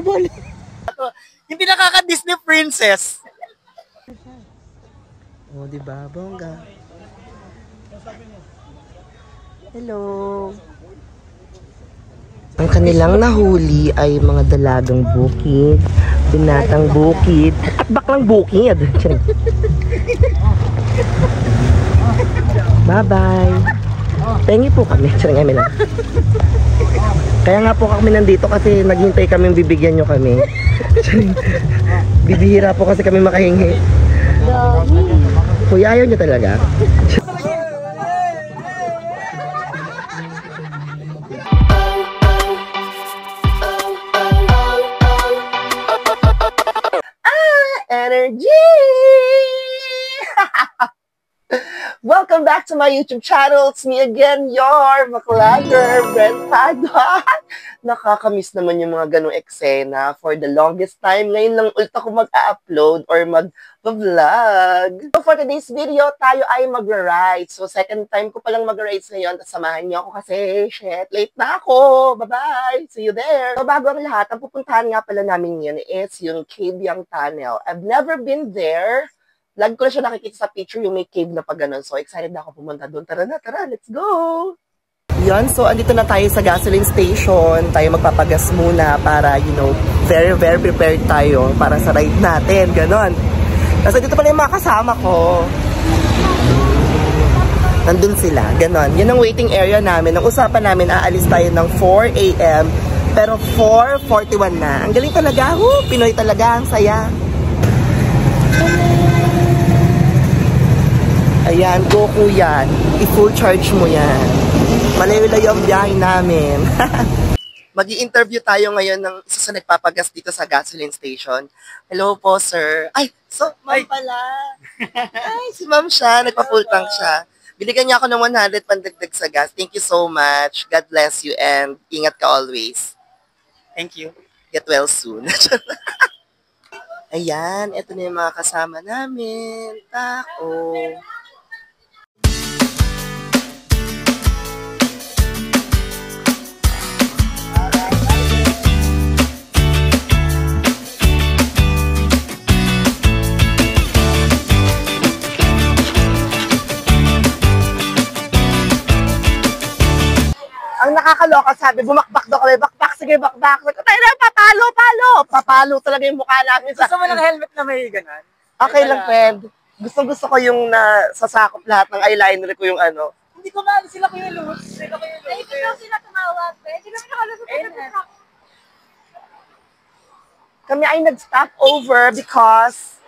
bali. Hindi nakaka-Disney princess. Oh, di ba? Bongga. Hello. Ang kanilang nahuli ay mga dalagang bukid, binatang bukid, at baklang bukid. Bye-bye. Pengi po kami. Kami lang. Kaya nga po kami nandito kasi naghintay kami bibigyan nyo kami. Bibihira po kasi kami makahingi. Kuya, ayaw nyo talaga? Energy! Welcome back to my YouTube channel. It's me again, your vlogger, Brent Padua. Nakakamiss naman yung mga ganong eksena for the longest time. Ngayon lang ulit ako mag-upload or mag-vlog. So for today's video, tayo ay mag-ride. So second time ko palang mag-rides ngayon. Samahan niyo ako kasi, shit, late na ako. Bye-bye! See you there! So bago ang lahat, ang pupuntahan nga pala namin yun is yung Kabyang Tunnel. I've never been there. Lagi ko na siya nakikita sa picture yung may cave na pa ganun. So, excited na ako pumunta doon. Tara na, tara, let's go! Yan, so andito na tayo sa gasoline station. Tayo magpapagas muna para, you know, very, very prepared tayo para sa ride natin. Ganon. Kasi dito pala yung mga kasama ko. Nandun sila, ganon. Yan ang waiting area namin. Ang usapan namin, aalis tayo ng 4 AM. Pero 4:41 na. Ang galing talaga. Pinoy talaga. Ang saya. Ayan, go kuya. I-full charge mo yan. Malayo-layo ang biyahe namin. Mag-i-interview tayo ngayon ng isa sa nagpapagas dito sa gasoline station. Hello po, sir. Ay, so, ma'am pala. Ay, si ma'am siya. Nagpa-full tank siya. Binigyan niya ako ng 100 pandagdag sa gas. Thank you so much. God bless you and ingat ka always. Thank you. Get well soon. Ayan, ito na yung mga kasama namin. Tako. Ang nakakaloka, sabi, bumakbak daw kami, bakbak, sige, bakbak. Tayo na, papalo, palo. Papalo talaga yung mukha namin. Gusto mo ng helmet na may ganon? Okay lang, friend. Gusto ko yung nasasakop lahat ng eyeliner ko yung ano. Hindi ko maano sila ko yung looks. Sila ko yung looks. Ay, ikaw sila tumawag. Hindi kami nakalusot sa Kami ay nag-stop over because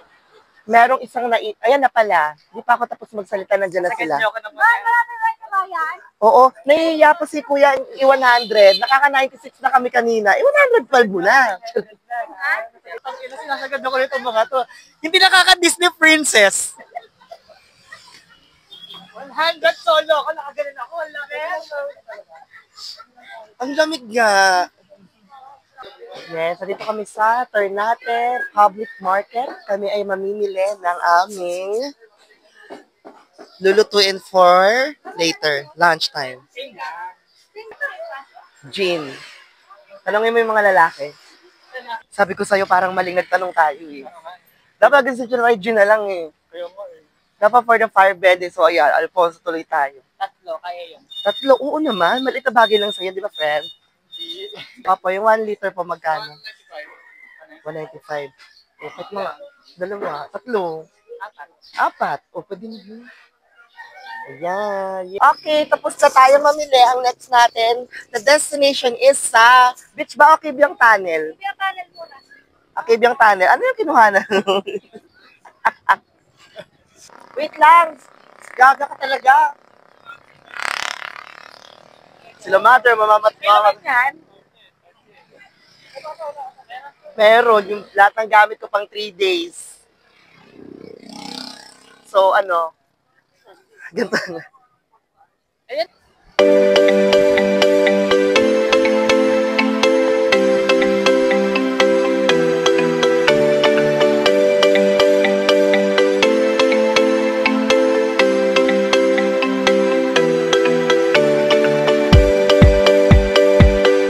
merong isang ayan na pala. Di pa ako tapos magsalita, nandiyan na sila. Marami right na ba yan? Oo, nahihiya pa si Kuya i-100. Nakaka-96 na kami kanina. I-112 mo na. Sinasagad ako nito mga to. Hindi nakaka-Disney princess. 100 solo. Ako nakaganin ako. Ang lamig nga. Yes, dito kami sa Ternate Public Market. Kami ay mamimili ng aming lulutuin for later, lunchtime. Gin. Tanongin mo yung mga lalaki. Sabi ko sa'yo, parang maling nagtanong tayo eh. Dapat ganun sa gin na lang eh. Dapat for the fire bed eh. So ayan, Alfonso, tuloy tayo. 3, kaya yun. 3, oo naman. Maliit na bagay lang sa'yo, di ba friend? Papa, yung 1 liter po magkano? 195. O, kahit mga 2, 3, 4. O, pwede nyo. Ayan. Okay, tapos na tayo mamili. Ang next natin, the destination is sa beach ba o Kabyang Tunnel? Kabyang Tunnel muna. Kabyang Tunnel. Ano yung kinuhanan? Wait lang. Gaga ka talaga. Sila mother, mamamat. Meron. Yung lahat ng gamit ko pang 3 days. So, ano? Ganito na. Ayan.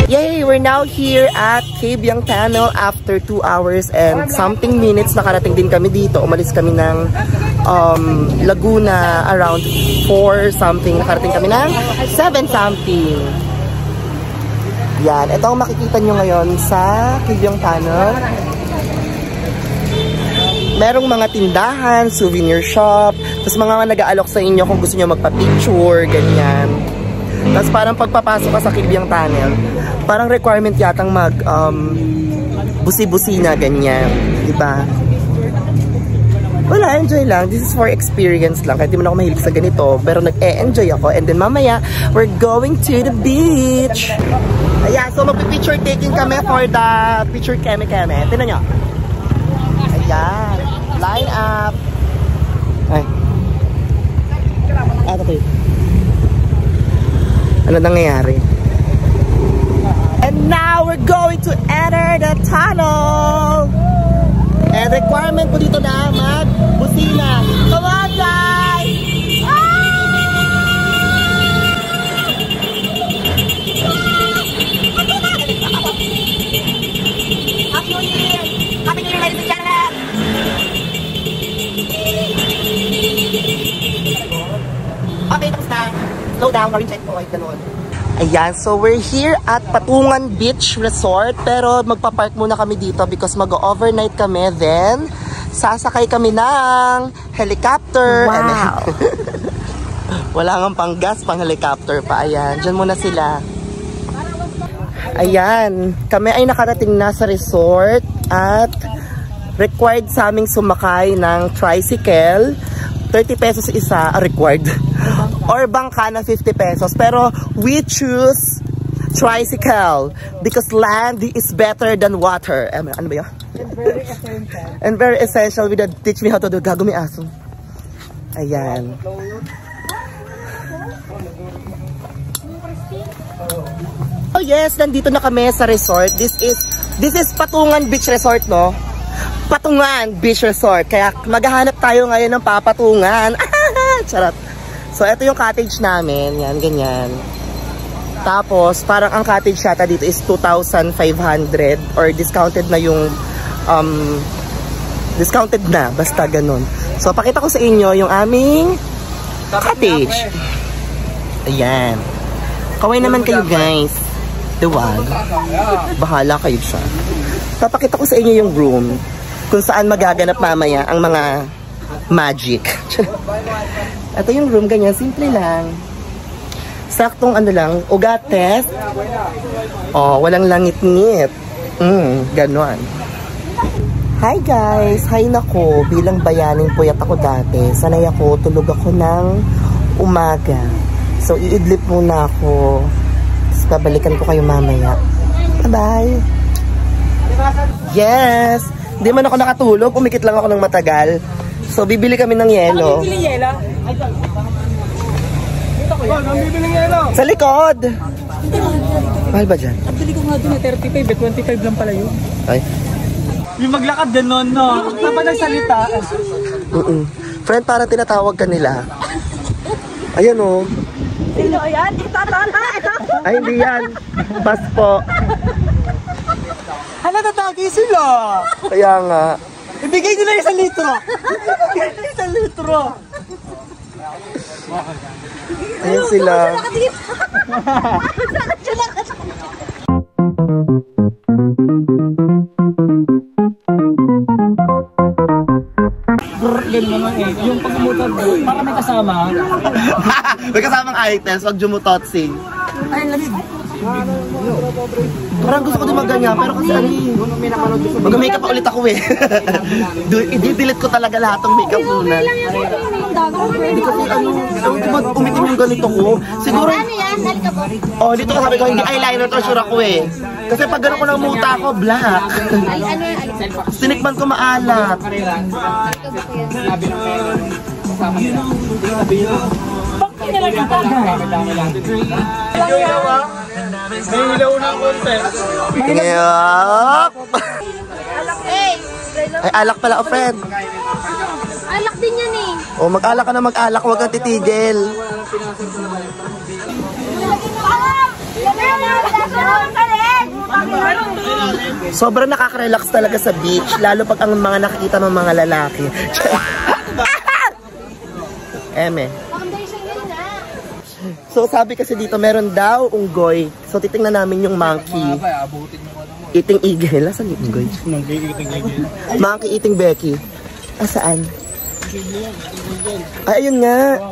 Yay! We're now now here at Kabyang Tunnel after 2 hours and something minutes. Nakarating din kami dito. Umalis kami ng Laguna around 4 something. Nakarating kami ng 7 something. Yan. Ito ang makikita nyo ngayon sa Kabyang Tunnel. Merong mga tindahan, souvenir shop, tapos mga nag-aalok sa inyo kung gusto nyo magpa-picture, ganyan. Tapos parang pagpapasok ka sa Kabyang Tunnel, parang requirement yatang mag busi-busi na ganyan, diba? Wala, enjoy lang. This is for experience lang. Kahit di man ako mahilig sa ganito, pero nag-e-enjoy ako. And then mamaya, we're going to the beach. Ayan, so magpi-picture taking kami for the picture keme-keme. Tignan nyo. Ayan. Line up. Ay. Ito tayo. Ano nangyayari? And now we're going to enter the tunnel. And requirement po dito na mag-busina. Come on, guys! Happy New Year! Happy New Year, ladies and gentlemen! Okay, tapos na. Slow down, maring checkpoint, gano'n. Ayan, so we're here at Patungan Beach Resort. Pero magpa-park muna kami dito because mag-overnight kami. Then, sasakay kami ng helicopter. Wow! Wala nga pang gas, pang helicopter pa. Ayan, dyan muna sila. Ayan, kami ay nakarating na sa resort at required sa aming sumakay ng tricycle. 30 pesos isa, required. Or bangka na 50 pesos. Pero we choose tricycle because land is better than water. Ano ba yun? And very essential. And very essential. With that, teach me how to do. Gagawin aso. Ayan. Oh yes, nandito na kami sa resort. This is Patungan Beach Resort, no? Patungan Beach Resort. Kaya maghahanap tayo ngayon ng papatungan. Charot. So, ito yung cottage namin. Yan, ganyan. Tapos, parang ang cottage yata dito is 2,500 or discounted na yung discounted na. Basta ganun. So, pakita ko sa inyo yung aming cottage. Ayan. Kaway naman kayo, guys. Duwag. Bahala kayo siya. Papakita ko sa inyo yung room kung saan magaganap mamaya ang mga magic. Ito yung room, ganyan, simple lang. Saktong ano lang, ugates. Oh, walang langit-ngit. Ganon. Hi guys! Hi nako, bilang bayaning puyat ako dati. Sanay ako, tulog ako ng umaga. So, iidlip muna ako. Tapos babalikan ko kayo mamaya. Bye-bye! Yes! Hindi man ako nakatulog, umikit lang ako ng matagal. So, bibili kami ng yelo. Bibili yelo? Dito ko yan. Bibili ng yelo? Sa likod! Mahal ba dyan? Ang bili ko nga doon 35, 25 lang pala yun. Ay. Yung maglakad ganon, no? Saan ba nagsalita? Friend, parang tinatawag ka nila. Ayan o. Sino yan? Itatala! Ay, hindi yan. Pass po. Hala, tatagi sila! Kaya nga. Ibigay nila 1 litro! Ibigay nila 1 litro! Ayan sila. Ganun naman eh. Yung pag-umutag doon, para may kasama. May kasamang items, wag jumutotsing. Ay, lamig. Parang gusto ko din magganyan, pero kasi ano mag-makeup pa ulit ako eh. I-delete ko talaga lahat ng makeup muna. Hindi kasi ano, umitim yung ganito ko. Siguro, oh, dito ko sabi ko, hindi eyeliner to, sure ako eh. Kasi pag gano'n ko ng muta ko, black. Sinikman ko maalat. Bakit nila kita? May ilaw na konti. Yup! Ay, alak pala, oh, friend. Alak din yan eh. O, mag-alak ka na mag-alak, huwag kang titigil. Sobrang nakaka-relax talaga sa beach, lalo pag ang mga nakikita ng mga lalaki. Eme. So sabi kasi dito meron daw unggoy. So titingnan namin yung monkey. Eating eagle. Asan yung unggoy? Monkey eating Becky. Saan? Ay, ayun nga.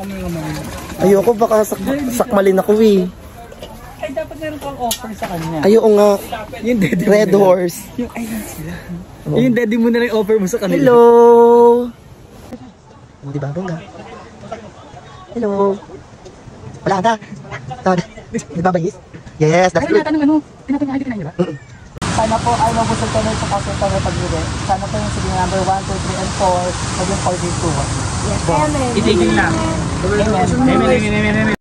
Ayoko baka sakmalin ako eh. Ay, dapat meron kang offer sa kanya. Ayoko nga. Yung daddy Red horse. Yung ayun sila. Yung daddy mo na rin offer mo sa kanila. Hello! Di ba, bongga? Hello! Wala na. Di ba, bayis? Yes, that's good. Tinatanong niyo ba? Sana po ay mabusog ka na sa kaso sa pag-iwi. Sana po yung sige number 1, 2, 3, and 4. Maging 42. Yes, amen. Itigil na. Amen.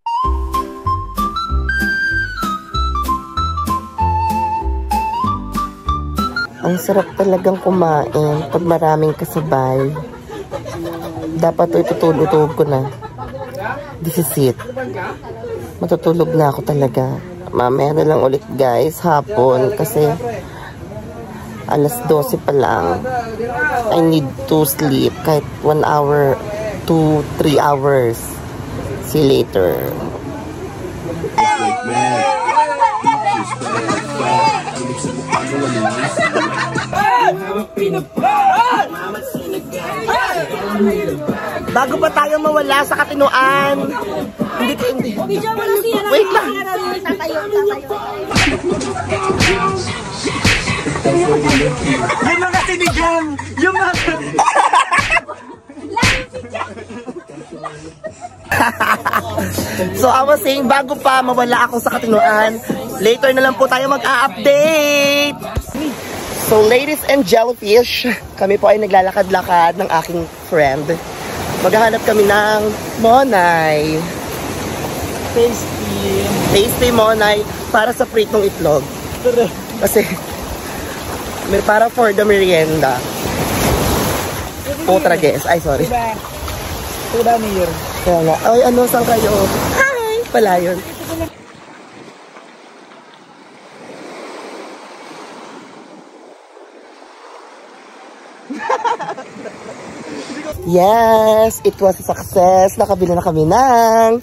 Ang sarap talagang kumain pag maraming kasabay. Dapat itutulog ko na. This is it. Matutulog na ako talaga. Mamaya na lang ulit guys, hapon. Kasi alas 12 pa lang. I need to sleep kahit 1 hour, 2, 3 hours. See you later. Bago pa tayo mawala sa katinoan. Hindi. Wait lang. Tatayo. Yung mga sinigang! Yung mga... So I was saying, bago pa mawala ako sa katinoan, later na lang po tayo mag-a-update. So ladies and jellyfish, kami po ay naglalakad-lakad ng aking friend. Maghahanap kami ng monay. Tasty monay para sa pritong itlog. Kasi para for the merienda. Putra guys. Ay, sorry. Tuda niyo. Kaya nga. Ay, ano, saan kayo? Hi! Pala yun. Yes! It was a success. Nakabili na kami ng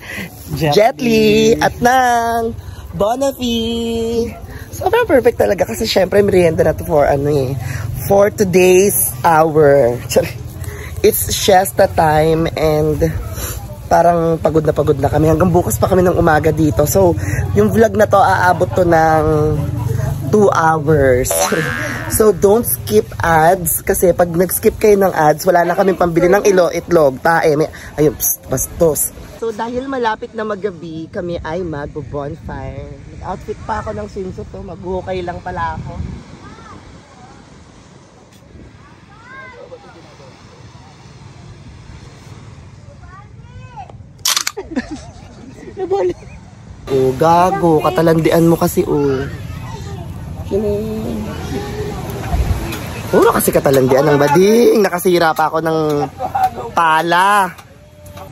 Jetly at ng Bonafide. Sobrang perfect talaga kasi syempre merienda na to for today's hour. It's siesta time and parang pagod na kami. Hanggang bukas pa kami ng umaga dito. So, yung vlog na to aabot to ng 2 hours. So, don't skip ads kasi pag nag-skip kayo ng ads, wala na kami pambili ng itlog, tae. Ayun, bastos. So, dahil malapit na magabi, kami ay mag-bonfire. Nag-outfit pa ako ng swimsuit to. Maghuhukay lang pala ako. Oh, gago. Katalandian mo kasi, oh. Puro kasi katalandian ng bading. Nakasira pa ako ng pala.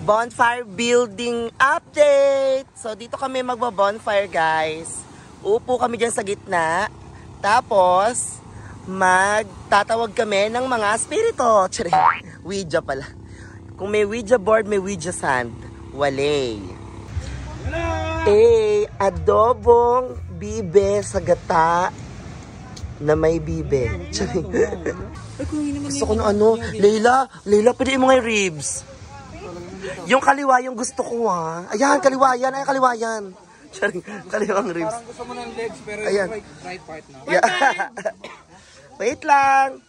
Bonfire building update. So, dito kami magba-bonfire, guys. Upo kami dyan sa gitna. Tapos, magtatawag kami ng mga spirito. Ouija pala. Kung may Ouija board, may Ouija sand. Wale. Adobong bibe sa gata na may bibe. Gusto ko na ano. Leila, pwede mo nga yung ribs. Yung kaliwa yung gusto ko ha. Ayan, kaliwa yan. Ay, kaliwa yan. Kaliwang ribs. Parang gusto mo ng legs pero ayan. yung right part na. Yeah. Wait lang.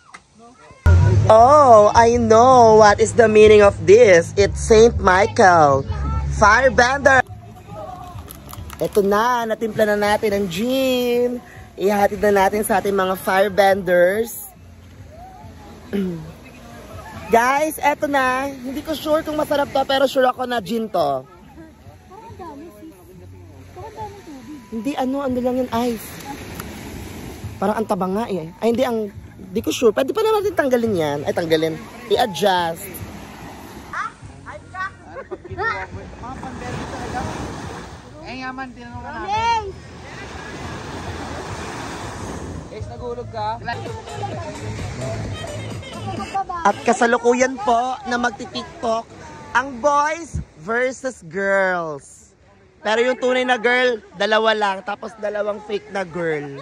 Oh, I know what is the meaning of this. It's Saint Michael. Firebender. Ito na, natimpla na natin ang gin. Ihatid na natin sa ating mga firebenders. Guys, eto na. Hindi ko sure kung masarap to, pero sure ako na gin to. Hindi, ano lang yung ice. Parang ang taba nga eh. Ay, hindi ko sure. Pwede pa na natin tanggalin yan. Ay, tanggalin. I-adjust. Eh nga man, tinanong ka namin. Natutulog ka? At kasalukuyan po na magti-TikTok ang boys versus girls. Pero yung tunay na girl, dalawa lang. Tapos dalawang fake na girl.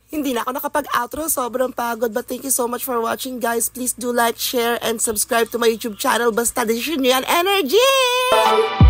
Hindi na ako nakapag-outro. Sobrang pagod. But thank you so much for watching, guys. Please do like, share, and subscribe to my YouTube channel. Basta decision nyo yan. Energy!